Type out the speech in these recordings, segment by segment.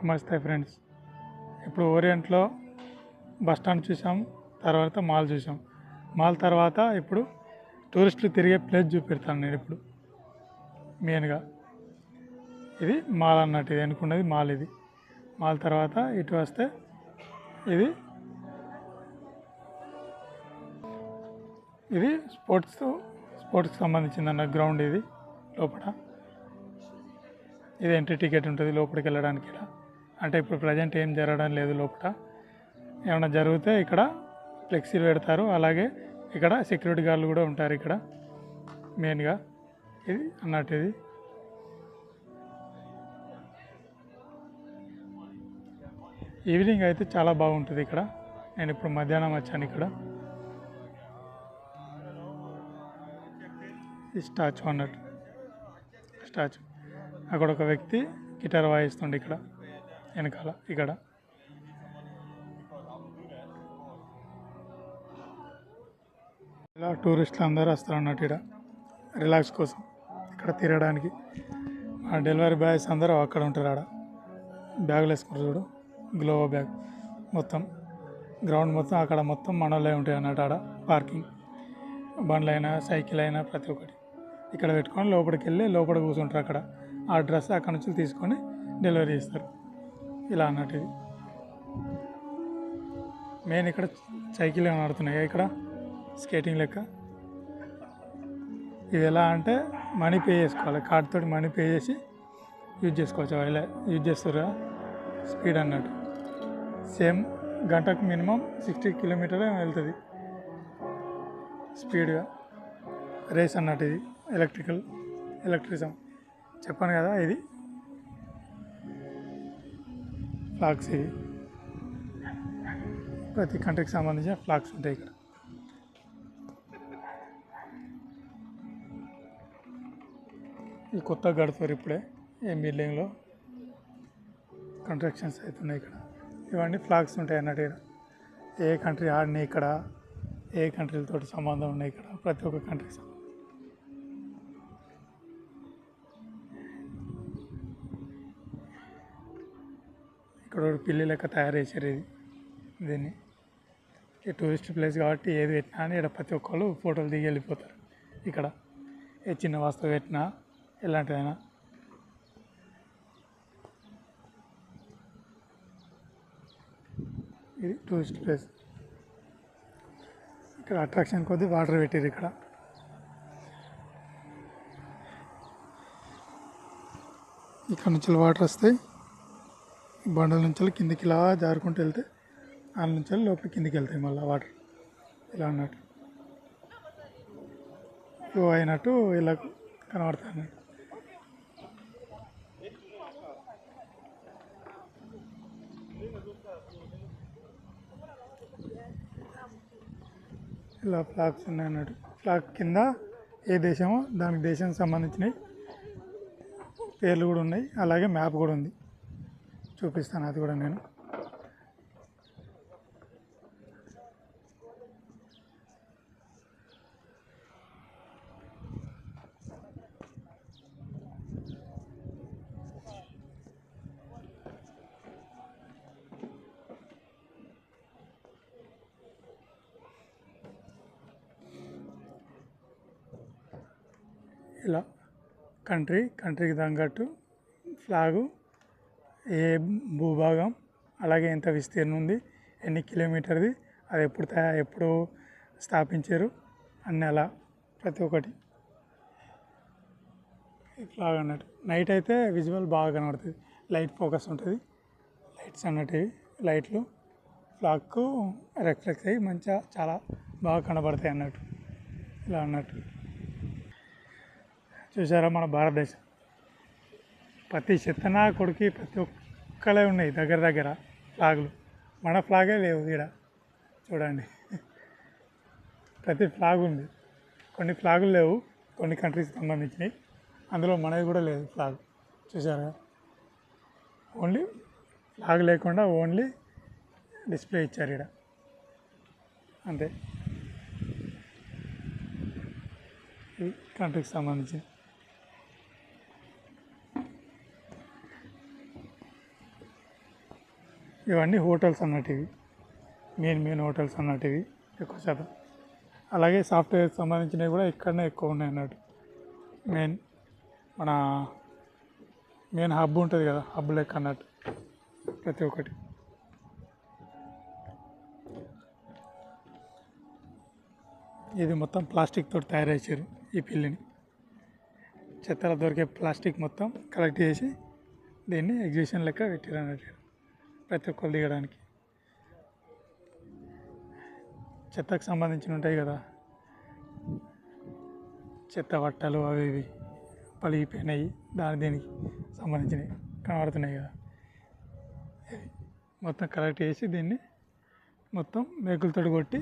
నమస్తే ఫ్రెండ్స్. ఇప్పుడు ఓరియంట్లో bus stand చూసాం, తర్వాత మాల్ చూసాం. మాల్ తర్వాత ఇప్పుడు టూరిస్టులు తిరిగే ప్లేస్ చూపెడతాను నేను. ఇప్పుడు మెయిన్గా ఇది మాల్ అన్నట్టు, ఇది అనుకున్నది మాల్. ఇది మాల్ తర్వాత ఇటు వస్తే ఇది స్పోర్ట్స్కి సంబంధించిందన్న గ్రౌండ్. ఇది లోపల ఇది ఎంట్రీ టికెట్ ఉంటుంది లోపలికి వెళ్ళడానికి. ఇక్కడ అంటే ఇప్పుడు ప్రజెంట్ ఏం జరగడం లేదు. లోపల ఏమైనా జరిగితే ఇక్కడ ఫ్లెక్సీలు పెడతారు. అలాగే ఇక్కడ సెక్యూరిటీ గార్డులు కూడా ఉంటారు ఇక్కడ మెయిన్గా. ఇది అన్నట్టు ఇది ఈవినింగ్ అయితే చాలా బాగుంటుంది ఇక్కడ. నేను ఇప్పుడు మధ్యాహ్నం వచ్చాను. ఇక్కడ ఈ స్టాచ్యూ అన్నట్టు, స్టాచ్యూ అక్కడ ఒక వ్యక్తి గిటార్ వాయిస్తుండే ఇక్కడ వెనకాల. ఇక్కడ ఇలా టూరిస్టులు అందరూ వస్తారు అన్నట్టు ఇక్కడ రిలాక్స్ కోసం, ఇక్కడ తిరగడానికి. ఆ డెలివరీ బాయ్స్ అందరూ అక్కడ ఉంటారు. ఆడ బ్యాగులు వేసుకుంటారు చూడు, గ్లోవో బ్యాగ్. మొత్తం గ్రౌండ్ మొత్తం అక్కడ మొత్తం మనోళ్ళే ఉంటాయి అన్నట్టు. ఆడ పార్కింగ్ బండ్లైనా సైకిల్ అయినా ప్రతి ఒక్కటి ఇక్కడ పెట్టుకొని లోపలికి వెళ్ళి లోపల కూర్చుంటారు. అక్కడ ఆ డ్రెస్ అక్కడ నుంచి తీసుకొని డెలివరీ చేస్తారు. ఇలా అన్నట్టు ఇది మెయిన్. ఇక్కడ సైకిల్ ఏమైనా ఆడుతున్నాయి ఇక్కడ, స్కేటింగ్ లెక్క. ఇది ఎలా అంటే మనీ పే చేసుకోవాలి, కార్డుతో మనీ పే చేసి యూజ్ చేసుకోవచ్చు. ఇలా యూజ్ చేస్తారు స్పీడ్ అన్నట్టు. సేమ్ గంటకు మినిమం 60 కిలోమీటర్లు వెళ్తుంది స్పీడ్గా. రేస్ అన్నట్టు ఇది. ఎలక్ట్రిజం చెప్పాను కదా. ఇది ఫ్లాగ్స్, ఇవి ప్రతి కంట్రీకి సంబంధించిన ఫ్లాగ్స్ ఉంటాయి ఇక్కడ. ఇది కొత్తగా కడుతారు ఇప్పుడే. ఏ బిల్డింగ్లో కన్స్ట్రక్షన్స్ అవుతున్నాయి ఇక్కడ. ఇవన్నీ ఫ్లాగ్స్ ఉంటాయి అన్నట్టు. ఏ కంట్రీ ఆడినాయి ఇక్కడ, ఏ కంట్రీలతో సంబంధం ఉన్నాయి ఇక్కడ, ప్రతి ఒక్క కంట్రీకి సంబంధం. ఇక్కడ పిల్లి లెక్క తయారు చేశారు ఇది. దీన్ని ఈ టూరిస్ట్ ప్లేస్ కాబట్టి ఏది పెట్టినా అని ఇక్కడ ప్రతి ఒక్కళ్ళు ఫోటోలు దిగి వెళ్ళిపోతారు. ఇక్కడ ఏ చిన్న వస్తువు పెట్టినా ఎలాంటిదైనా. ఇది టూరిస్ట్ ప్లేస్. ఇక్కడ అట్రాక్షన్ కొద్దీ వాటర్ పెట్టారు. ఇక్కడ నుంచి వాటర్ వస్తాయి. బండల నుంచి కిందికి ఇలా జారుకుంటూ వెళ్తే వాళ్ళ నుంచి లోపలికి కిందికి వెళ్తాయి మళ్ళీ వాటర్. ఇలా అన్నట్టు ఫ్లో అయినట్టు ఇలా కనబడతాయి అన్నట్టు. ఇలా ఫ్లాగ్స్ ఉన్నాయి అన్నట్టు. ఫ్లాగ్ కింద ఏ దేశమో దానికి దేశానికి సంబంధించినవి పేర్లు కూడా ఉన్నాయి. అలాగే మ్యాప్ కూడా ఉంది, చూపిస్తాను అది కూడా నేను. ఇలా కంట్రీకి తగ్గట్టు ఫ్లాగు, ఏ భూభాగం, అలాగే ఎంత విస్తీర్ణం ఉంది, ఎన్ని కిలోమీటర్ది, అది ఎప్పుడు స్థాపించారు అన్నీ అలా ప్రతి ఒక్కటి. ఫ్లాగ్ అన్నట్టు నైట్ అయితే విజువల్ బాగా కనబడుతుంది. లైట్ ఫోకస్ ఉంటుంది. లైట్స్ అన్నట్టు లైట్లు ఫ్లాగ్కు రిఫ్లెక్ట్ అయ్యి మంచిగా చాలా బాగా కనబడతాయి అన్నట్టు. ఇలా అన్నట్టు చూసారా, మన భారతదేశం ప్రతి చెత్తనా కొడుకు ప్రతి ఒక్కలే ఉన్నాయి దగ్గర ఫ్లాగులు. మన ఫ్లాగే లేవు ఇక్కడ చూడండి. ప్రతి ఫ్లాగ్ ఉంది. కొన్ని ఫ్లాగులు లేవు, కొన్ని కంట్రీస్కి సంబంధించినవి. అందులో మనది కూడా లేదు ఫ్లాగ్. చూసారా, ఓన్లీ ఫ్లాగ్ లేకుండా ఓన్లీ డిస్ప్లే ఇచ్చారు ఇక్కడ అంతే. ఈ కంట్రీకి సంబంధించి ఇవన్నీ హోటల్స్ అన్నట్టు ఇవి మెయిన్ హోటల్స్ అన్నట్టు ఇవి ఎక్కువ శాతం. అలాగే సాఫ్ట్వేర్కి సంబంధించినవి కూడా ఇక్కడనే ఎక్కువ ఉన్నాయి అన్నట్టు. మెయిన్ మన మెయిన్ హబ్ ఉంటుంది కదా, హబ్ లెక్క అన్నట్టు ప్రతి ఒక్కటి. ఇది మొత్తం ప్లాస్టిక్ తోటి తయారు చేశారు ఈ పిల్లిని. చెత్తలో దొరికే ప్లాస్టిక్ మొత్తం కలెక్ట్ చేసి దీన్ని ఎగ్జిబిషన్ లెక్క పెట్టారు అన్నట్టు ప్రతి ఒక్కరు దిగడానికి. చెత్తకు సంబంధించిన ఉంటాయి కదా, చెత్త బట్టలు అవి ఇవి పలిగిపోయినాయి, దీనికి సంబంధించినవి కనబడుతున్నాయి కదా, మొత్తం కలెక్ట్ చేసి దీన్ని మొత్తం మేకులతో కొట్టి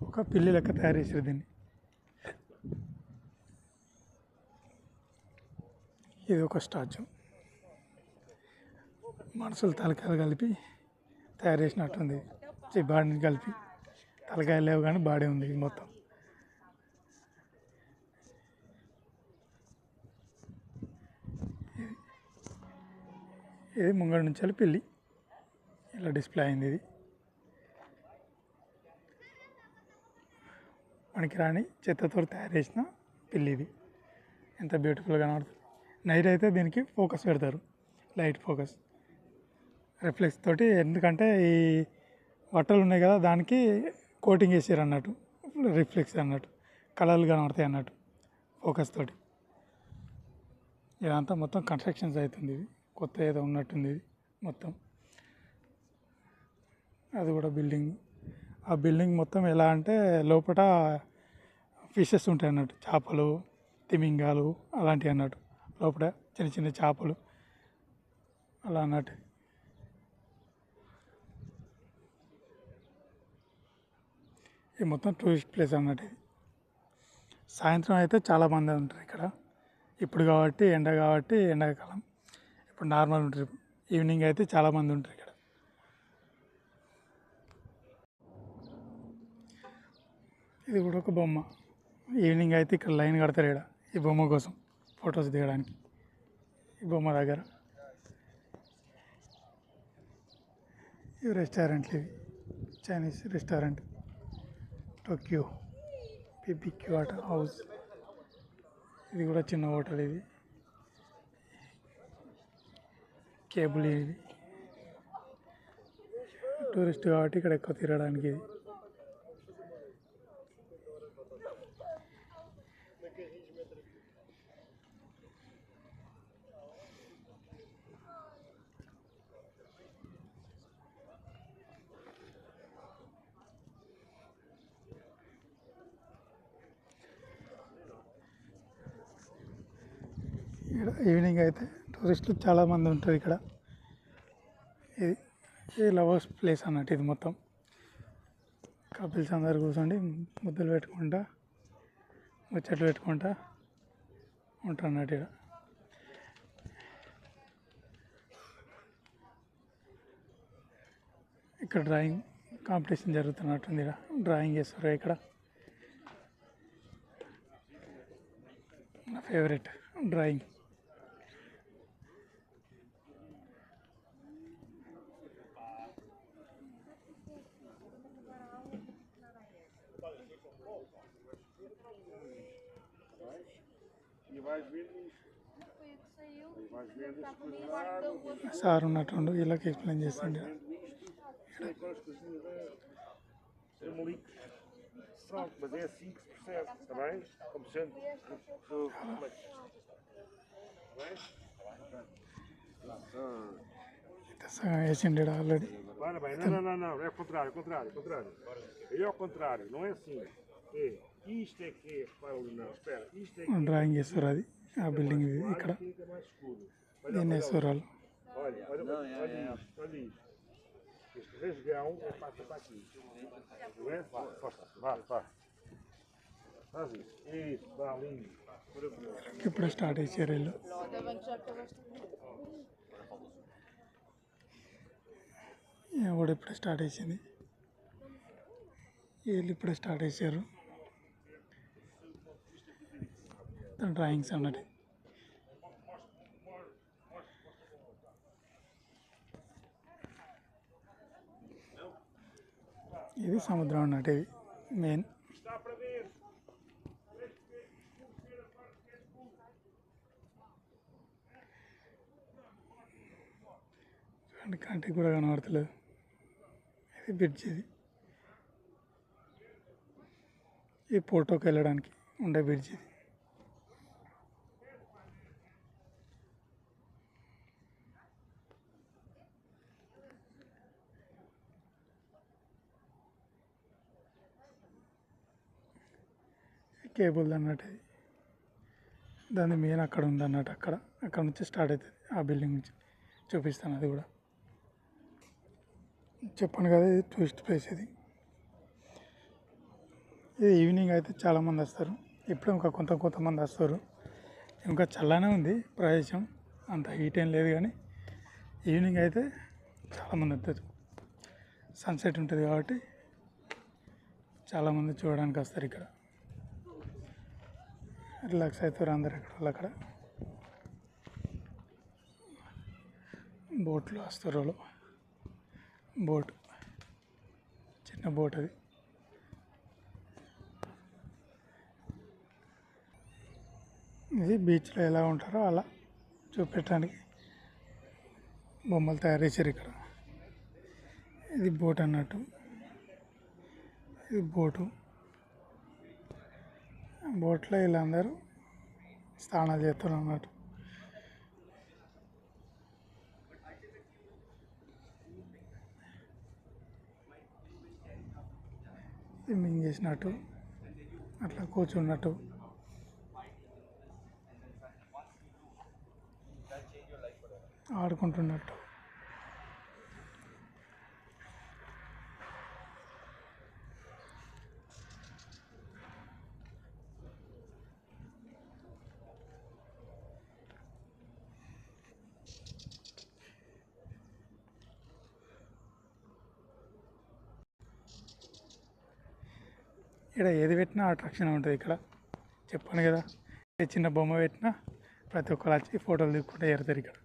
ఒక పిల్లి లెక్క తయారు చేసారు దీన్ని. ఇది ఒక స్టాచ్యూ, మనుషులు తలకాయలు కలిపి తయారు చేసినట్టుంది. బాడీని కలిపి తలకాయలు లేవు కానీ బాడీ ఉంది మొత్తం. ఇది ముంగడి నుంచి పిల్లి ఇలా డిస్ప్లే అయింది. ఇది మనకి రాని చెత్తతో తయారు చేసిన పిల్లి. ఇది ఎంత బ్యూటిఫుల్గా కనబడుతుంది. నైట్ అయితే దీనికి ఫోకస్ పెడతారు, లైట్ ఫోకస్ రిఫ్లెక్స్ తోటి. ఎందుకంటే ఈ బట్టలు ఉన్నాయి కదా, దానికి కోటింగ్ వేసారు అన్నట్టు, రిఫ్లెక్స్ అన్నట్టు, కలర్లు కనబడతాయి అన్నట్టు ఫోకస్ తోటి. ఇదంతా మొత్తం కన్స్ట్రక్షన్స్ అవుతుంది. ఇది కొత్త ఏదో ఉన్నట్టుంది ఇది మొత్తం. అది కూడా బిల్డింగ్. ఆ బిల్డింగ్ మొత్తం ఎలా అంటే లోపల ఫిషెస్ ఉంటాయి అన్నట్టు, చేపలు, తిమింగాలు అలాంటివి అన్నట్టు. లోపల చిన్న చిన్న చేపలు అలా అన్నట్టు. ఇది మొత్తం టూరిస్ట్ ప్లేస్ అన్నట్టు. ఇది సాయంత్రం అయితే చాలామంది ఉంటారు ఇక్కడ. ఇప్పుడు కాబట్టి ఎండ కాబట్టి ఎండాకాలం, ఇప్పుడు నార్మల్ ఉంటారు. ఈవినింగ్ అయితే చాలామంది ఉంటారు ఇక్కడ. ఇది కూడా ఒక బొమ్మ. ఈవినింగ్ అయితే ఇక్కడ లైన్ కడతారు ఇక్కడ ఈ బొమ్మ కోసం ఫొటోస్ దిగడానికి. ఈ బొమ్మ దగ్గర ఇవి రెస్టారెంట్లు, ఇవి Chinese restaurant Tokyo BBQ water house. ఇది కూడా చిన్న హోటల్. ఇది కేబుల్. ఇది టూరిస్ట్ కాబట్టి ఇక్కడ ఎక్కువ తిరగడానికి. ఇది ఈవినింగ్ అయితే టూరిస్టులు చాలామంది ఉంటారు ఇక్కడ. ఇది లవర్స్ ప్లేస్ అన్నట్టు. ఇది మొత్తం కపుల్స్ అందరు కూర్చోండి ముద్దలు పెట్టుకుంటా ముచ్చట్లు పెట్టుకుంటా ఉంటారు అన్నట్టు. ఇక్కడ డ్రాయింగ్ కాంపిటీషన్ జరుగుతున్నట్టుంది. ఇక్కడ డ్రాయింగ్ చేస్తారు. ఇక్కడ నా ఫేవరెట్ డ్రాయింగ్. సార్ ఉన్నట్టుండు వీళ్ళకి ఎక్స్ప్లెయిన్ చేస్తుండే. వేసిండే already. Não, é o contrário. Ele é ao contrário, não é assim. É, isto é que é, repara ali, não, espera, isto é que drawing చేస్తారు. అది ఆ బిల్డింగ్ ఇక్కడ fica mais escuro. దీన్ని వేస్తారు వాళ్ళు. Olha isto. Este rasgão é para aqui. Não é? Vá, força, vá. Faz isso. Isso, vá, lindo. Maravilhoso. ఇప్పుడే start చేశారు వీళ్ళు. కూడా ఇప్పుడే స్టార్ట్ చేసింది. వీళ్ళు ఇప్పుడే స్టార్ట్ చేశారు డ్రాయింగ్స్ అన్నది. ఇది సముద్రం అన్నట్టు, ఇది మెయిన్. Está para ver. చూడండి, కంటికి కూడా కనబడతలేదు. ఇది బ్రిడ్జ్, ఈ ఫోటోకి వెళ్ళడానికి ఉండే బ్రిడ్జ్ ఇది. కేబుల్ అన్నట్టు ఇది. దాని మెయిన్ అక్కడ ఉంది అన్నట్టు, అక్కడ నుంచి స్టార్ట్ అవుతుంది, ఆ బిల్డింగ్ నుంచి చూపిస్తాను. అది కూడా చెప్పాను కదా, ఇది టూరిస్ట్ ప్లేస్. ఇది ఈవినింగ్ అయితే చాలామంది వస్తారు. ఇప్పుడు ఇంకా కొంతమంది వస్తారు. ఇంకా చల్లనే ఉంది ప్రదేశం, అంత హీట్ ఏం లేదు. కానీ ఈవినింగ్ అయితే చాలామంది వస్తారు. సన్సెట్ ఉంటుంది కాబట్టి చాలామంది చూడడానికి వస్తారు. ఇక్కడ రిలాక్స్ అవుతారు అందరు. అక్కడ బోట్లో వస్తారు వాళ్ళు. బోట్, చిన్న బోట్ అది. ఇది బీచ్లో ఎలా ఉంటారో అలా చూపెట్టడానికి బొమ్మలు తయారు చేశారు ఇక్కడ. ఇది బోట్ అన్నట్టు, ఇది బోట్లో వీళ్ళందరూ స్నానాలు చేస్తారు అన్నట్టు. స్విమ్మింగ్ చేసినట్టు, అట్లా కూర్చున్నట్టు. ఆడుకుంటున్నట్టు. ఇక్కడ ఏది పెట్టినా అట్రాక్షన్ ఉంటుంది. ఇక్కడ చెప్పాను కదా, చిన్న బొమ్మ పెట్టినా ప్రతి ఒక్కరు వచ్చి ఫోటోలు తీసుకుంటే చేరుతారు ఇక్కడ.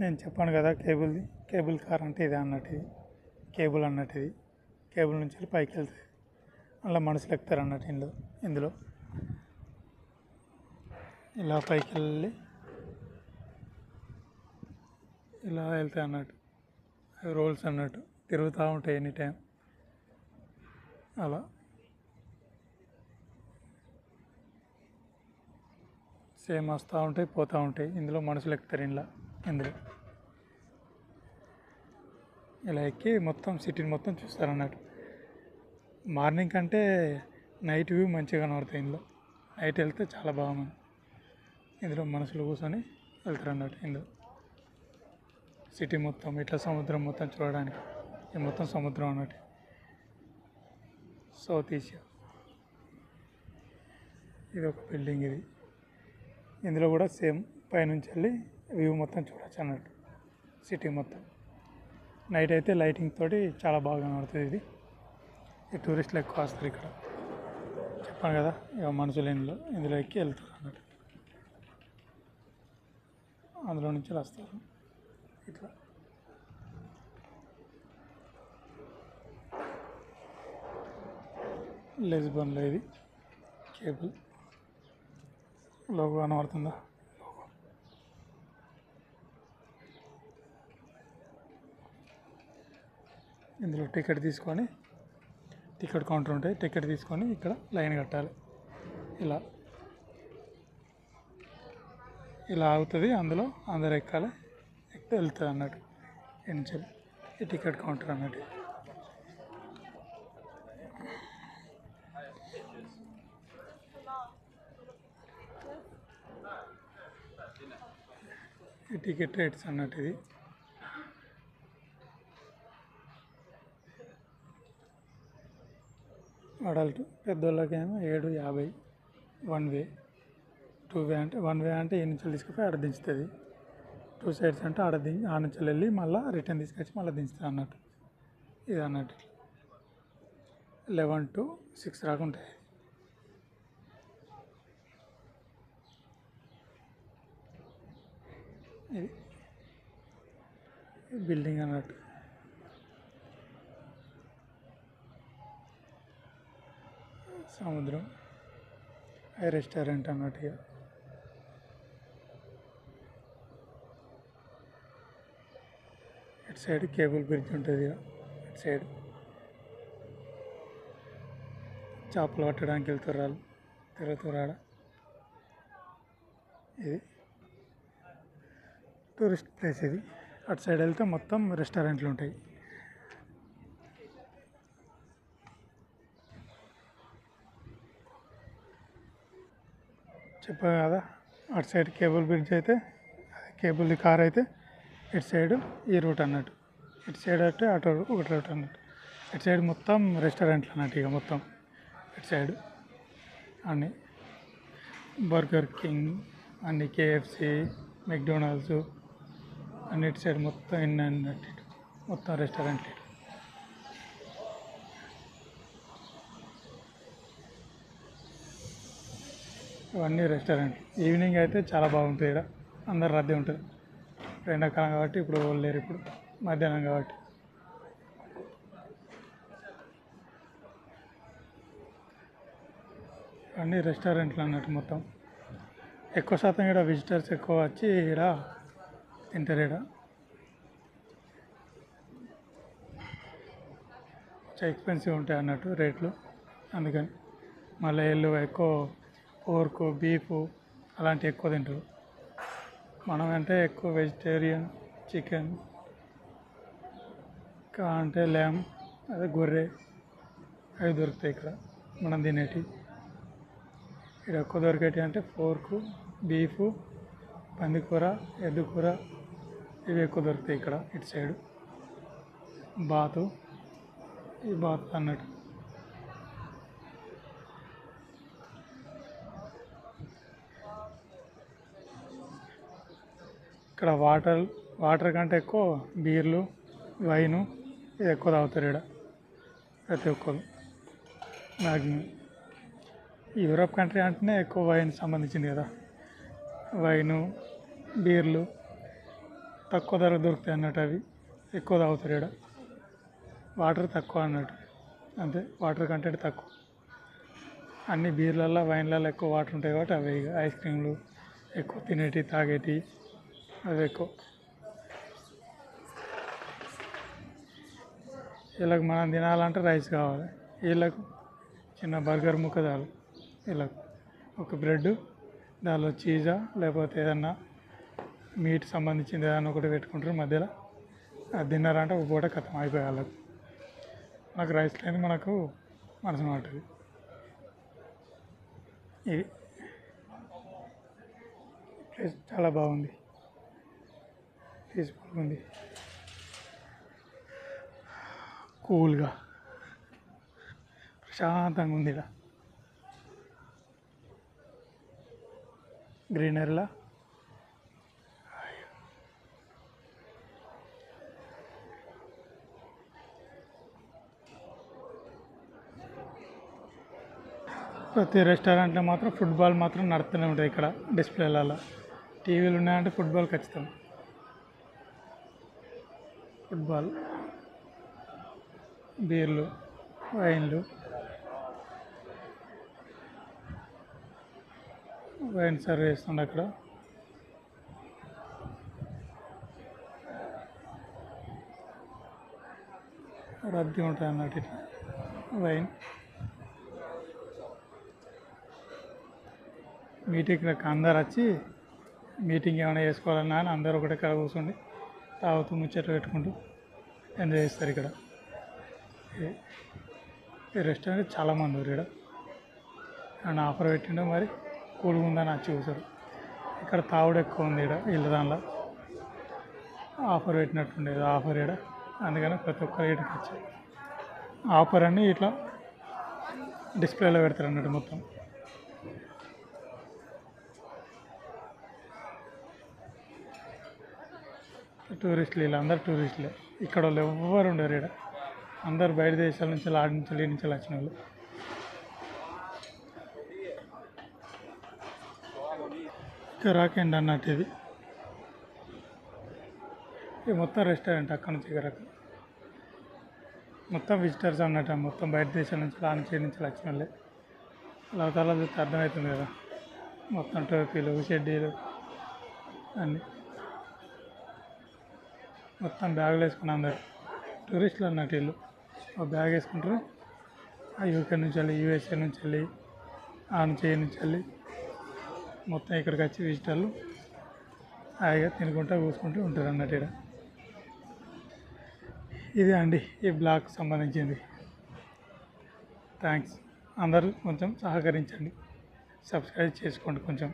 నేను చెప్పాను కదా, కేబుల్ కార్ అంటే ఇది అన్నట్టు. ఇది కేబుల్ అన్నట్టు. ఇది కేబుల్ నుంచి వెళ్ళి పైకి వెళ్తుంది. అలా మనుషులు ఎక్కుతారు అన్నట్టు ఇందులో ఇలా పైకి వెళ్ళి ఇలా వెళ్తాయి అన్నట్టు. రోల్స్ అన్నట్టు తిరుగుతూ ఉంటాయి ఎనీ టైం. అలా సేమ్ వస్తూ ఉంటాయి, పోతూ ఉంటాయి. ఇందులో మనుషులు ఎక్కుతారు. ఇందులో ఇలా ఎక్కి మొత్తం సిటీని మొత్తం చూస్తారు అన్నట్టు. మార్నింగ్ కంటే నైట్ వ్యూ మంచిగా కనబడుతుంది. ఇందులో నైట్ వెళ్తే చాలా బాగుంది. ఇందులో మనుషులు కూర్చొని వెళ్తారు అన్నట్టు. ఇందులో సిటీ మొత్తం ఇట్లా సముద్రం మొత్తం చూడడానికి. ఇది మొత్తం సముద్రం అన్నట్టు. South Asia. ఇది ఒక బిల్డింగ్. ఇది ఇందులో కూడా సేమ్ పైనుంచి వెళ్ళి వ్యూ మొత్తం చూడొచ్చు అన్నట్టు, సిటీ మొత్తం. నైట్ అయితే లైటింగ్ తోటి చాలా బాగా కనబడుతుంది. ఈ టూరిస్టులు ఎక్కువ వస్తారు ఇక్కడ. చెప్పాను కదా, ఇక మనుషులు ఇందులో ఎక్కి వెళ్తారు అన్నట్టు. అందులో నుంచి వస్తారు ఇట్లా. లిస్బన్లో ఇది కేబుల్ లోగో కనబడుతుందా? ఇందులో టికెట్ కౌంటర్ ఉంటాయి. టికెట్ తీసుకొని ఇక్కడ లైన్ కట్టాలి. ఇలా అవుతుంది. అందులో అందరు ఎక్కాలి. ఎక్కితే వెళ్తుంది అన్నట్టు. ఎంచల్ ఈ టికెట్ కౌంటర్ అన్నట్టు. ఈ టికెట్ రేట్స్ అన్నట్టు. ఇది అడల్ట్, పెద్దోళ్ళకేమో 7.50 1 వే. 2 వే అంటే 1 వే అంటే ఈ నుంచి తీసుకుపోయి ఆడ దించుతుంది. 2 సైడ్స్ అంటే ఆడ నుంచి వెళ్ళి మళ్ళీ రిటర్న్ తీసుకొచ్చి మళ్ళీ దించుతుంది అన్నట్టు. ఇది అన్నట్టు 11 to 6 దాకా ఉంటాయి. ఇది బిల్డింగ్ అన్నట్టు. సముద్రం రెస్టారెంట్ అన్నట్టుగా. ఇటు సైడ్ కేబుల్ బ్రిడ్జ్ ఉంటుంది. ఇటు సైడ్ చేపలు పట్టడానికి వెళ్తారు వాళ్ళు, తిరుగుతారు. ఇది టూరిస్ట్ ప్లేస్. ఇది అటు సైడ్ వెళ్తే మొత్తం రెస్టారెంట్లు ఉంటాయి. చెప్పాను కదా, అటు సైడ్ కేబుల్ బ్రిడ్జ్ అయితే, కేబుల్ కార్ అయితే, ఇటు సైడ్ ఈ రూట్ అన్నట్టు. ఇటు సైడ్ అంటే అటు ఒకటి రూట్ అన్నట్టు. ఇటు సైడ్ మొత్తం రెస్టారెంట్లు అన్నట్టు. ఇక మొత్తం ఇటు సైడ్ అన్నీ బర్గర్ కింగ్, అన్ని కేఎఫ్సి, మెక్డొనాల్డ్స్ అన్ని ఇటు సైడ్ మొత్తం ఎన్ని అన్నట్టు. మొత్తం రెస్టారెంట్లు. ఇవన్నీ రెస్టారెంట్. ఈవినింగ్ అయితే చాలా బాగుంటుంది. ఇక్కడ అందరు రద్దీ ఉంటుంది. ఎండాకాలం కాబట్టి ఇప్పుడు లేరు, ఇప్పుడు మధ్యాహ్నం కాబట్టి. అన్నీ రెస్టారెంట్లు అన్నట్టు మొత్తం. ఎక్కువ శాతం ఇక్కడ విజిటర్స్ ఎక్కువ వచ్చి ఇక్కడ తింటారు. ఇక్కడ కొంచెం ఎక్స్పెన్సివ్ ఉంటాయి అన్నట్టు రేట్లు. అందుకని మళ్ళీ వీళ్ళు ఎక్కువ పోర్కు, బీఫ్ అలాంటివి ఎక్కువ తింటారు. మనం అంటే ఎక్కువ వెజిటేరియన్, చికెన్ ఇంకా అంటే ల్యామ్, అదే గొర్రె, అవి దొరుకుతాయి ఇక్కడ మనం తినేటివి. ఇక్కడ ఎక్కువ దొరికేటివి అంటే పోర్కు, బీఫ్, పందికూర, ఎద్దుకూర, ఇవి ఎక్కువ దొరుకుతాయి ఇక్కడ. ఇటు సైడు బాతు, ఈ బాతు అన్నట్టు. ఇక్కడ వాటర్ కంటే ఎక్కువ బీర్లు, వైను ఇది ఎక్కువ తాగుతారు ఇక్కడ ప్రతి ఒక్కరు. మ్యాక్సిమం యూరోప్ కంట్రీ అంటేనే ఎక్కువ వైన్ సంబంధించింది కదా. వైను, బీర్లు తక్కువ ధర దొరుకుతాయి అన్నట్టు. అవి ఎక్కువ తాగుతారు ఇక్కడ. వాటర్ తక్కువ అన్నట్టు, అంతే. వాటర్ కంటెంట్ తక్కువ. అన్ని బీర్లల్లో, వైన్లలో ఎక్కువ వాటర్ ఉంటాయి కాబట్టి అవి ఇక ఐస్ క్రీమ్లు ఎక్కువ తినేటి, తాగేటి అవి ఎక్కువ. వీళ్ళకి మనం తినాలంటే రైస్ కావాలి. వీళ్ళకు చిన్న బర్గర్ ముక్క చాలు. వీళ్ళకు ఒక బ్రెడ్, దానిలో చీజా లేకపోతే ఏదన్నా మీట్ సంబంధించింది ఏదైనా ఒకటి పెట్టుకుంటారు మధ్యలో. అది తిన్నారంటే ఒక పూట కథం అయిపోయి వాళ్ళకు. మనకు రైస్ లేని మనకు మనసు పడుతుంది. ఇది ప్లేస్ చాలా బాగుంది, పీస్ఫుల్గా ఉంది, కూల్గా ప్రశాంతంగా ఉంది. ఇక్కడ గ్రీనరీలా ప్రతి రెస్టారెంట్లో మాత్రం ఫుట్బాల్ మాత్రం నడుస్తూనే ఉంటుంది. ఇక్కడ డిస్ప్లేలలో టీవీలు ఉన్నాయంటే ఫుట్బాల్ ఖచ్చితం. ఫుట్బాల్, బీర్లు, వైన్లు. వైన్ సర్వ్ చేస్తుండే అక్కడ. రద్దీ ఉంటుంది అన్నట్టు. ఇట్లా వైన్ మీటింగ్లకు అందరు వచ్చి మీటింగ్ ఏమైనా చేసుకోవాలన్నా అని అందరూ ఒకటే కాడ కూర్చోండి తాగుతూ ముచ్చట్లు పెట్టుకుంటూ ఎంజాయ్ చేస్తారు ఇక్కడ. ఈ రెస్టారెంట్ చాలామంది ఉన్నారు ఇక్కడ. అండ్ ఆఫర్ పెట్టిండో మరి కూల్గా ఉందని వచ్చి కూర్చోరు. ఇక్కడ తాగుడు ఎక్కువ ఉంది ఇక్కడ. వీళ్ళ దానిలో ఆఫర్ పెట్టినట్టుండేది ఆఫర్ ఇక్కడ. అందుకని ప్రతి ఒక్కరు ఇక్కడికి వచ్చారు. ఆఫర్ అన్నీ ఇట్లా డిస్ప్లేలో పెడతారు అన్నట్టు మొత్తం. టూరిస్టులు, వీళ్ళందరూ టూరిస్టులే. ఇక్కడ వాళ్ళు ఎవ్వరు ఉండరు ఇక్కడ. అందరు బయట దేశాల నుంచి, ఆడి నుంచి, ఈ నుంచి వచ్చిన వాళ్ళు. కిరాకండి అన్నట్టు ఇది. ఇది మొత్తం రెస్టారెంట్. అక్కడ నుంచి కిరాక మొత్తం విజిటర్స్ అన్నట్టు. మొత్తం బయట దేశాల నుంచి, ఆ నుంచి, ఈ నుంచి వచ్చిన వాళ్ళే. అవతారాలు చూస్తే అర్థమవుతుంది కదా, మొత్తం టోపీలు షెడ్డీలు అన్నీ మొత్తం బ్యాగులు వేసుకుని అందరు టూరిస్టులు అన్నట్టు వీళ్ళు ఒక బ్యాగ్ వేసుకుంటారు. ఆ యూకే నుంచి వెళ్ళి యూఎస్ఏ నుంచి వెళ్ళి ఆ నుంచి ఏ నుంచి వెళ్ళి మొత్తం ఇక్కడికి వచ్చి విజిటర్లు హాయిగా తినుకుంటూ కూసుకుంటూ ఉంటారు అన్నట్టు ఇక్కడ. ఇదే అండి ఈ బ్లాగ్కి సంబంధించింది. థ్యాంక్స్. అందరూ కొంచెం సహకరించండి, సబ్స్క్రైబ్ చేసుకోండి కొంచెం.